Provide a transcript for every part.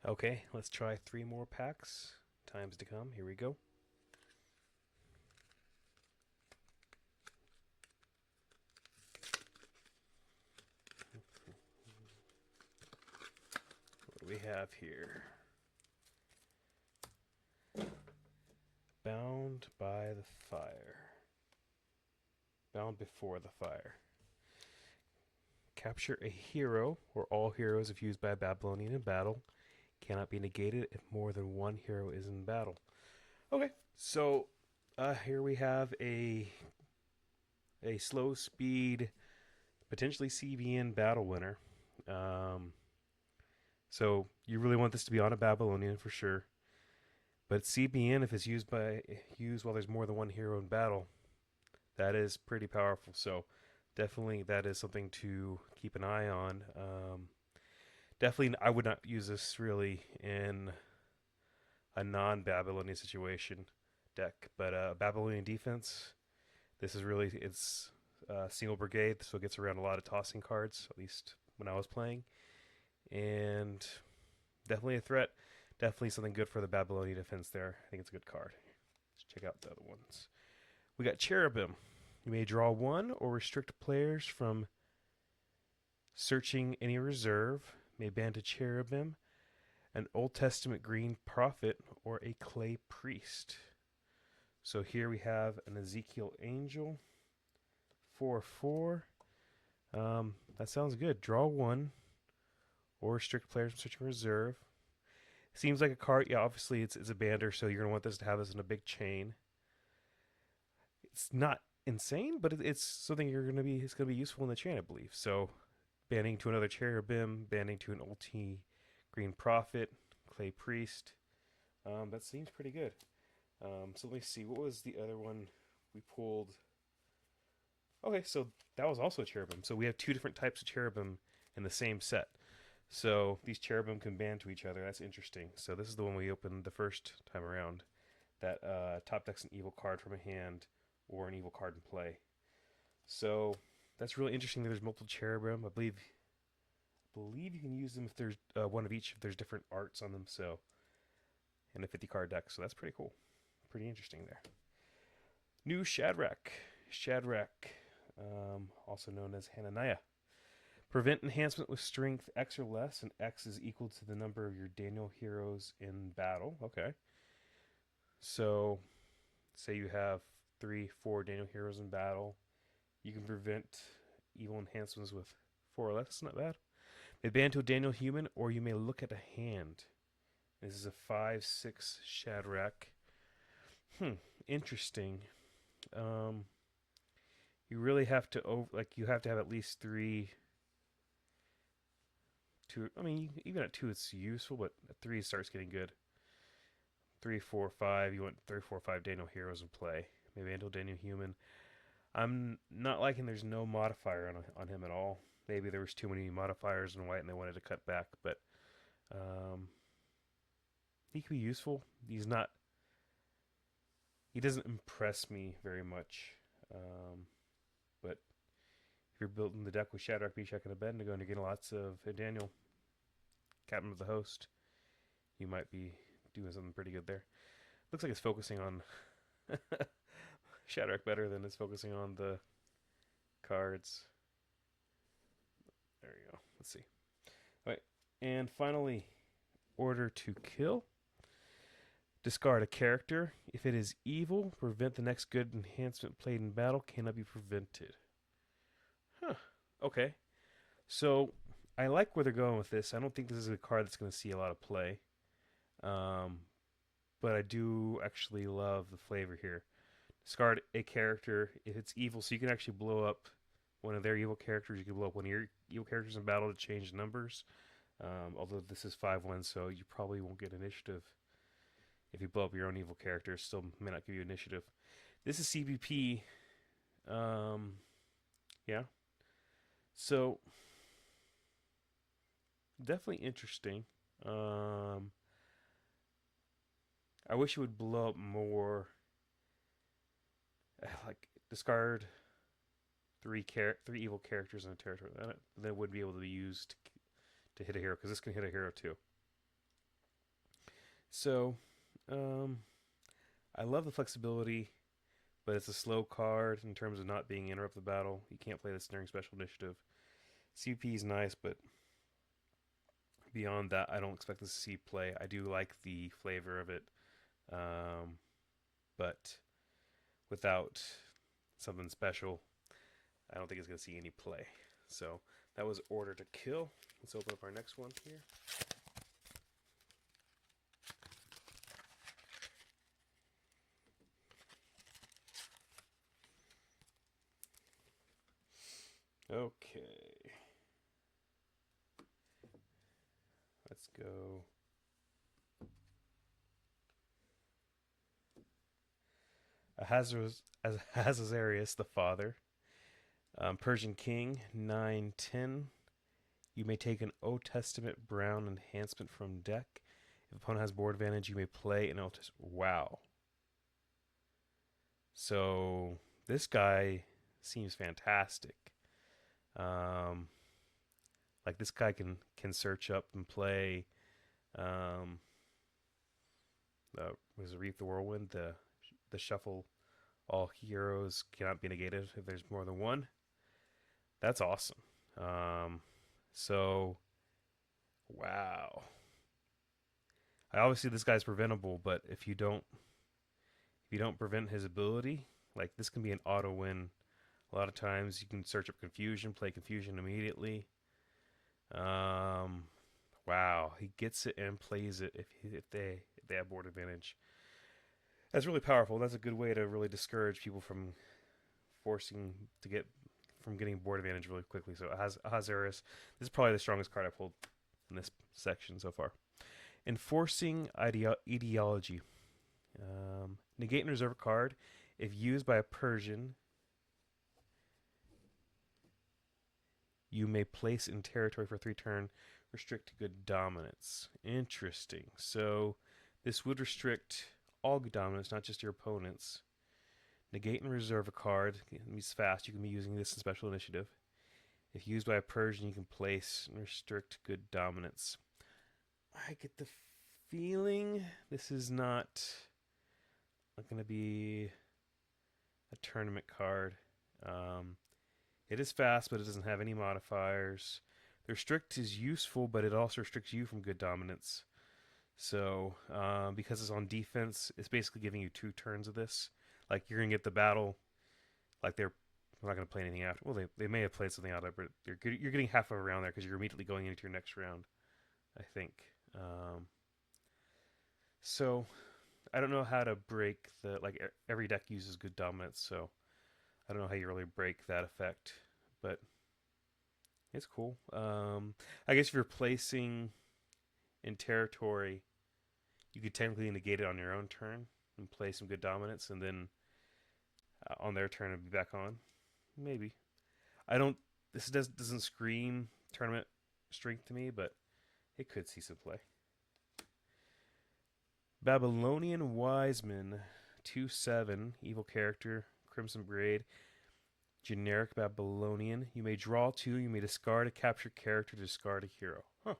Okay, let's try 3 more packs. Times to come. Here we go. What do we have here? Bound by the fire. Bound before the fire. Capture a hero, or all heroes if used by a Babylonian in battle. Cannot be negated if more than one hero is in battle. Okay, so here we have a slow speed, potentially CBN battle winner. Um, so you really want this to be on a Babylonian for sure. But CBN, if it's used while there's more than one hero in battle, that is pretty powerful. So definitely that is something to keep an eye on. Definitely, I would not use this really in a non-Babylonian situation deck, but Babylonian defense. This is really it's single brigade, so it gets around a lot of tossing cards. At least when I was playing, and definitely a threat. Definitely something good for the Babylonian defense there. I think it's a good card. Let's check out the other ones. We got Cherubim. You may draw one or restrict players from searching any reserve. May ban a Cherubim, an Old Testament green prophet, or a clay priest. So here we have an Ezekiel angel, 4/4. That sounds good. Draw one or restrict players from searching reserve. Seems like a card. Yeah, obviously it's a bander, so you're gonna want this to have this in a big chain. It's not insane, but it's something it's gonna be useful in the chain, I believe. So banning to another cherubim, banning to an ulti green prophet, clay priest. That seems pretty good. So let me see. What was the other one we pulled? Okay, so that was also a cherubim. So we have two different types of cherubim in the same set. So these cherubim can band to each other. That's interesting. So this is the one we opened the first time around. That top decks an evil card from a hand or an evil card in play. So that's really interesting that there's multiple cherubim. I believe you can use them if there's one of each if there's different arts on them. So in a 50 card deck. So that's pretty cool. Pretty interesting there. New Shadrach. Shadrach, also known as Hananiah. Prevent enhancement with strength X or less, and X is equal to the number of your Daniel heroes in battle. Okay. So, say you have 3, 4 Daniel heroes in battle. You can prevent evil enhancements with 4 or less. That's not bad. May ban to a Daniel human, or you may look at a hand. This is a 5/6 Shadrach. Interesting. Um, you really have to you have to have at least 3 2. I mean, even at 2 it's useful, but at 3 it starts getting good. 3, 4, 5. You want 3, 4, 5 Daniel heroes in play. Maybe Anto Daniel Human. I'm not liking there's no modifier on him at all. Maybe there was too many modifiers in white and they wanted to cut back, but um, he could be useful. He's not. He doesn't impress me very much. But if you're building the deck with Shadrach, Meshach, and Abednego and you're getting lots of Daniel, Captain of the Host, you might be doing something pretty good there. Looks like it's focusing on Shadrach better than it's focusing on the cards. There you go. Let's see. All right. And finally, Order to Kill. Discard a character. If it is evil, prevent the next good enhancement played in battle cannot be prevented. Huh. Okay. So I like where they're going with this. I don't think this is a card that's going to see a lot of play. Um, but I do actually love the flavor here. Discard a character if it's evil, so you can actually blow up one of their evil characters. You can blow up one of your evil characters in battle to change numbers. Although this is 5/1, so you probably won't get initiative if you blow up your own evil character. It still may not give you initiative. This is CBP. Yeah. So definitely interesting. I wish it would blow up more. Like discard three evil characters in a territory. Then it would be able to be used to hit a hero because this can hit a hero too. So, um, I love the flexibility, but it's a slow card in terms of not being interrupt the battle. You can't play this during special initiative. CP is nice, but beyond that, I don't expect this to see play. I do like the flavor of it, um, but without something special, I don't think it's going to see any play. So that was Order to Kill. Let's open up our next one here. Okay. Let's go. Ahasuerus the Father. Persian King, 910. You may take an Old Testament Brown enhancement from deck. If opponent has board advantage, you may play an Old Testament. Wow. So this guy seems fantastic. Um, like this guy can search up and play. Um, was it Reap the Whirlwind? The shuffle. All heroes cannot be negated if there's more than one. That's awesome. So wow. I obviously this guy's preventable, but if you don't prevent his ability, like this can be an auto win. A lot of times you can search up confusion, play confusion immediately. Um, wow, he gets it and plays it if they have board advantage. That's really powerful. That's a good way to really discourage people from forcing to get from getting board advantage really quickly. So Ahasuerus, this is probably the strongest card I've pulled in this section so far. Enforcing ideology. Negate and reserve a card. If used by a Persian, you may place in territory for 3 turn. Restrict good dominance. Interesting. So this would restrict all good dominance, not just your opponents. Negate and reserve a card. It means fast. You can be using this in special initiative. If used by a Persian, you can place and restrict good dominance. I get the feeling this is not going to be a tournament card. It is fast, but it doesn't have any modifiers. The restrict is useful, but it also restricts you from good dominance. So, because it's on defense, it's basically giving you 2 turns of this. Like, you're going to get the battle, like they're not going to play anything after. Well, they may have played something out of it, but you're getting half of a round there because you're immediately going into your next round, I think. So, I don't know how to break the, like, every deck uses good dominance, so I don't know how you really break that effect, but it's cool. I guess if you're placing in territory, you could technically negate it on your own turn and play some good dominance, and then on their turn it'd be back on. Maybe. I don't. This doesn't scream tournament strength to me, but it could see some play. Babylonian Wiseman, 2/7, evil character, Crimson Braid, generic Babylonian. You may draw 2. You may discard a captured character to discard a hero. Huh.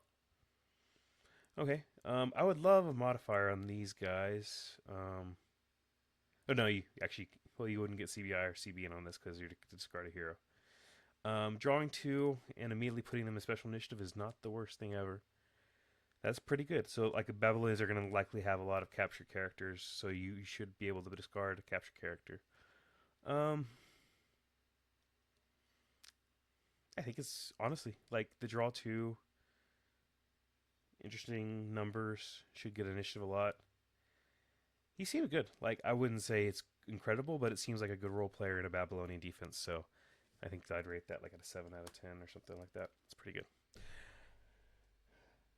Okay. I would love a modifier on these guys. Oh no, you actually, well, you wouldn't get CBI or CBN on this because you're to discard a hero. Drawing 2 and immediately putting them in special initiative is not the worst thing ever. That's pretty good. So, like, Babylonians are going to likely have a lot of captured characters, so you should be able to discard a captured character. I think it's honestly like the draw 2, interesting numbers, should get initiative a lot. He seemed good. Like, I wouldn't say it's incredible, but it seems like a good role player in a Babylonian defense. So I think I'd rate that like at a 7 out of 10 or something like that. It's pretty good.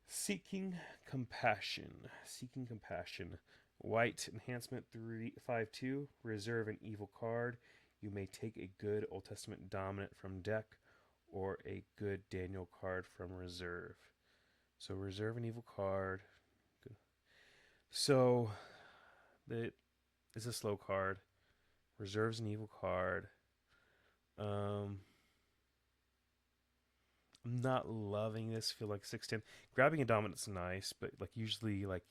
Seeking Compassion. Seeking Compassion. White enhancement 3/5/2. Reserve an evil card. You may take a good Old Testament dominant from deck or a good Daniel card from reserve. So reserve an evil card. Good. So it's a slow card. Reserves an evil card. I'm not loving this. Feel like 6/10. Grabbing a dominant's nice, but like usually like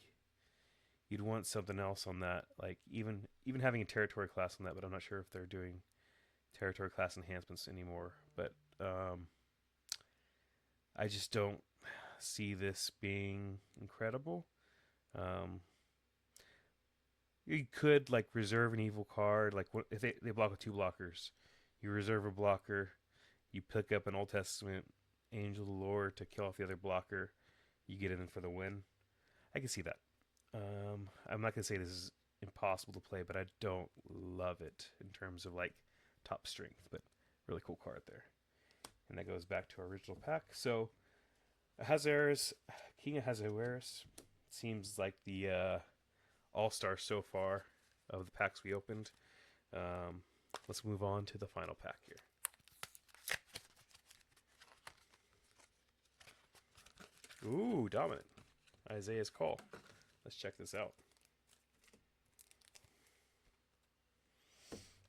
you'd want something else on that, like even having a territory class on that. But I'm not sure if they're doing territory class enhancements anymore. But I just don't see this being incredible. Um, you could like reserve an evil card, like if they block with two blockers, you reserve a blocker, you pick up an Old Testament Angel of the Lord to kill off the other blocker, you get in for the win. I can see that. I'm not gonna say this is impossible to play, but I don't love it in terms of like top strength. But really cool card there, and that goes back to our original pack. So Ahasuerus, King of Ahasuerus, seems like the all-star so far of the packs we opened. Let's move on to the final pack here. Ooh, dominant. Isaiah's Call. Let's check this out.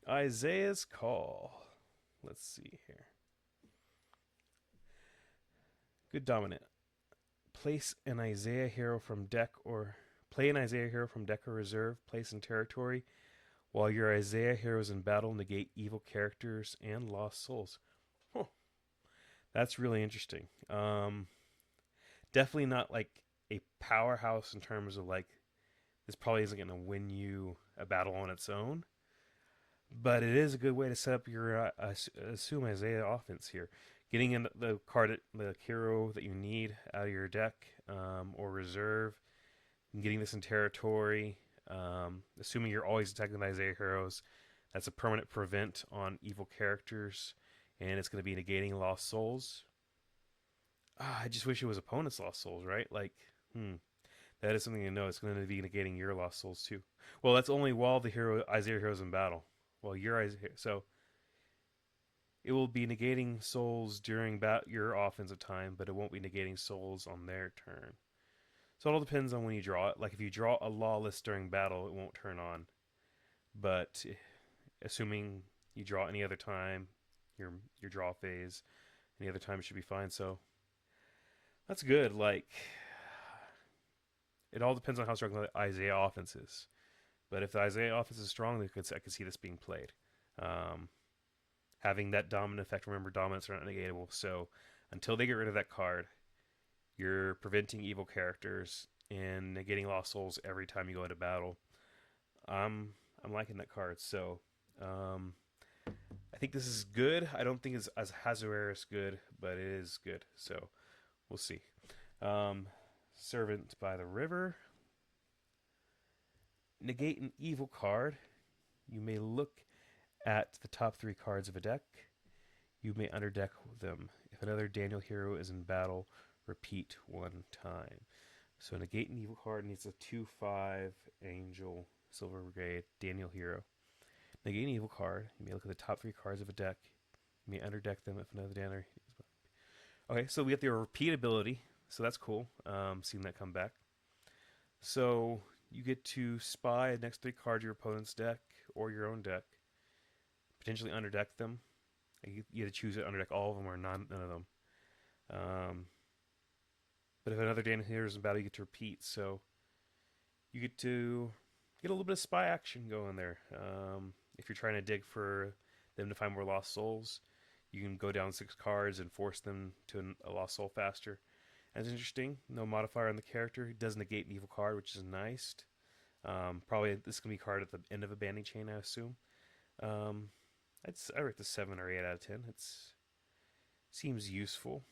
Isaiah's Call. Let's see here. Good dominant. Place an Isaiah hero from deck or play an Isaiah hero from deck or reserve. Place in territory. While your Isaiah hero is in battle, negate evil characters and lost souls. Huh. That's really interesting. Definitely not like a powerhouse in terms of like this probably isn't going to win you a battle on its own, but it is a good way to set up your assume Isaiah offense here. Getting in the card, the hero that you need out of your deck or reserve, and getting this in territory. Assuming you're always attacking with Isaiah heroes, that's a permanent prevent on evil characters, and it's going to be negating lost souls. I just wish it was opponent's lost souls, right? Like, that is something to know. It's going to be negating your lost souls too. Well, that's only while the hero Isaiah hero is in battle. Well, your Isaiah, so it will be negating souls during your offensive time, but it won't be negating souls on their turn. So it all depends on when you draw it. Like if you draw a lawless during battle, it won't turn on. But assuming you draw any other time, your draw phase, any other time it should be fine. So that's good. Like it all depends on how strong the Isaiah offense is. But if the Isaiah offense is strong, I could see this being played. Having that dominant effect. Remember, dominants are not negatable. So until they get rid of that card, you're preventing evil characters and negating lost souls every time you go into battle. I'm liking that card. So I think this is good. I don't think it's as Ahasuerus good, but it is good. So we'll see. Servant by the River. Negate an evil card. You may look at the top 3 cards of a deck. You may underdeck them. If another Daniel hero is in battle, repeat 1 time. So negate an evil card needs a 2/5 Angel, Silver Brigade, Daniel hero. Negate an evil card. You may look at the top 3 cards of a deck. You may underdeck them if another Daniel. Okay, so we have the repeatability. So that's cool. Seeing that come back. So you get to spy the next 3 cards of your opponent's deck or your own deck. Potentially underdeck them. You get to choose it, underdeck all of them or none of them. But if another Daniel hero is in battle, you get to repeat. So you get to get a little bit of spy action going there. If you're trying to dig for them to find more lost souls, you can go down 6 cards and force them to a lost soul faster. That's interesting. No modifier on the character. It does negate an evil card, which is nice. Probably this is going to be a card at the end of a banding chain, I assume. I rate this 7 or 8 out of 10. It's seems useful.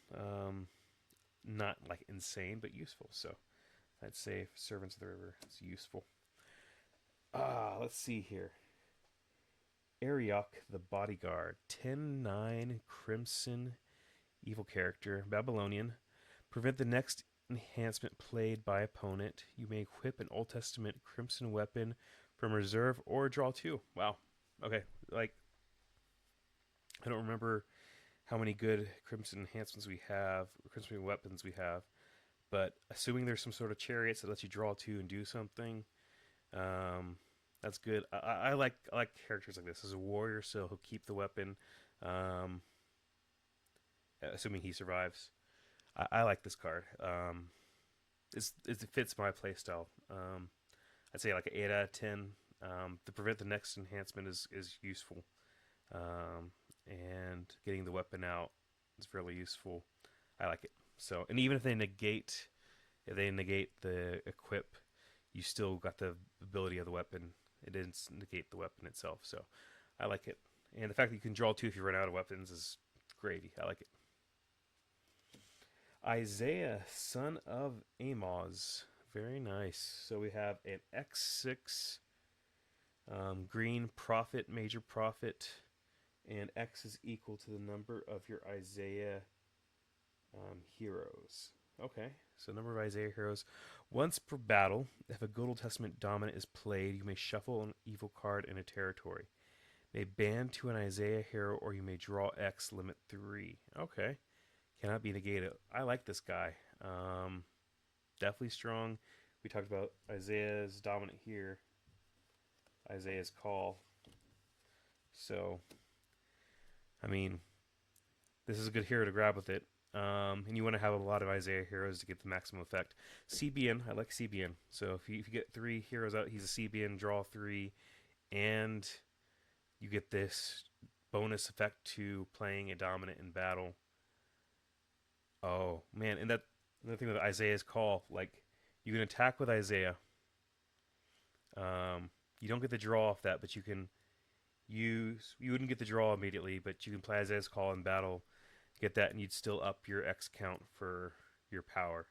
Not like insane, but useful. So I'd say Servants of the River is useful. Let's see here. Arioch the Bodyguard. 10/9 Crimson evil character. Babylonian. Prevent the next enhancement played by opponent. You may equip an Old Testament Crimson weapon from reserve or draw 2. Wow. Okay. Like, I don't remember how many good Crimson enhancements we have, or Crimson weapons we have, but assuming there's some sort of chariots that lets you draw 2 and do something, that's good. I like characters like this. As a warrior, so he'll keep the weapon, assuming he survives. I like this card. It fits my playstyle. I'd say like an 8 out of 10. The prevent the next enhancement is useful, um, and getting the weapon out is fairly useful. I like it. So, and even if they negate the equip, you still got the ability of the weapon. It didn't negate the weapon itself. So, I like it. And the fact that you can draw two if you run out of weapons is gravy. I like it. Isaiah, son of Amos. Very nice. So we have an X6 green prophet, major prophet, and X is equal to the number of your Isaiah heroes. Okay, so number of Isaiah heroes. Once per battle, if a good Old Testament dominant is played, you may shuffle an evil card in a territory. May ban to an Isaiah hero, or you may draw X, limit 3. Okay, cannot be negated. I like this guy. Definitely strong. We talked about Isaiah's dominant here, Isaiah's call. So, I mean, this is a good hero to grab with it. And you want to have a lot of Isaiah heroes to get the maximum effect. CBN, I like CBN. So if you get 3 heroes out, he's a CBN, draw 3, and you get this bonus effect to playing a dominant in battle. Oh man, and that another thing with Isaiah's call, like you can attack with Isaiah. You don't get the draw off that, but you wouldn't get the draw immediately, but you can play Isaiah's call in battle, get that, and you'd still up your X count for your power.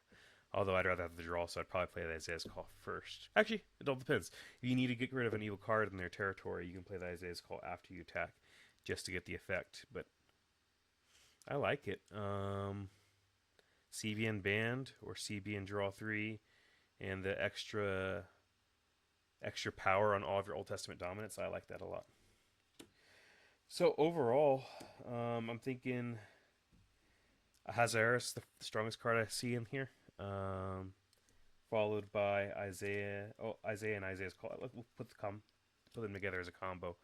Although I'd rather have the draw, so I'd probably play the Isaiah's call first. Actually, it all depends. If you need to get rid of an evil card in their territory, you can play the Isaiah's call after you attack, just to get the effect. But I like it. CBN band or CBN draw 3, and the extra power on all of your Old Testament dominants. I like that a lot. So overall, I'm thinking Hazaris, the strongest card I see in here, followed by Isaiah. Oh, Isaiah and Isaiah's call. We'll put them together as a combo.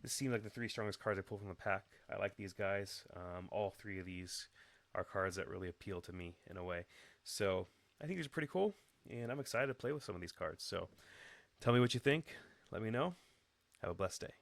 This seems like the 3 strongest cards I pull from the pack. I like these guys. All 3 of these are cards that really appeal to me in a way. So I think these are pretty cool, and I'm excited to play with some of these cards. So tell me what you think. Let me know. Have a blessed day.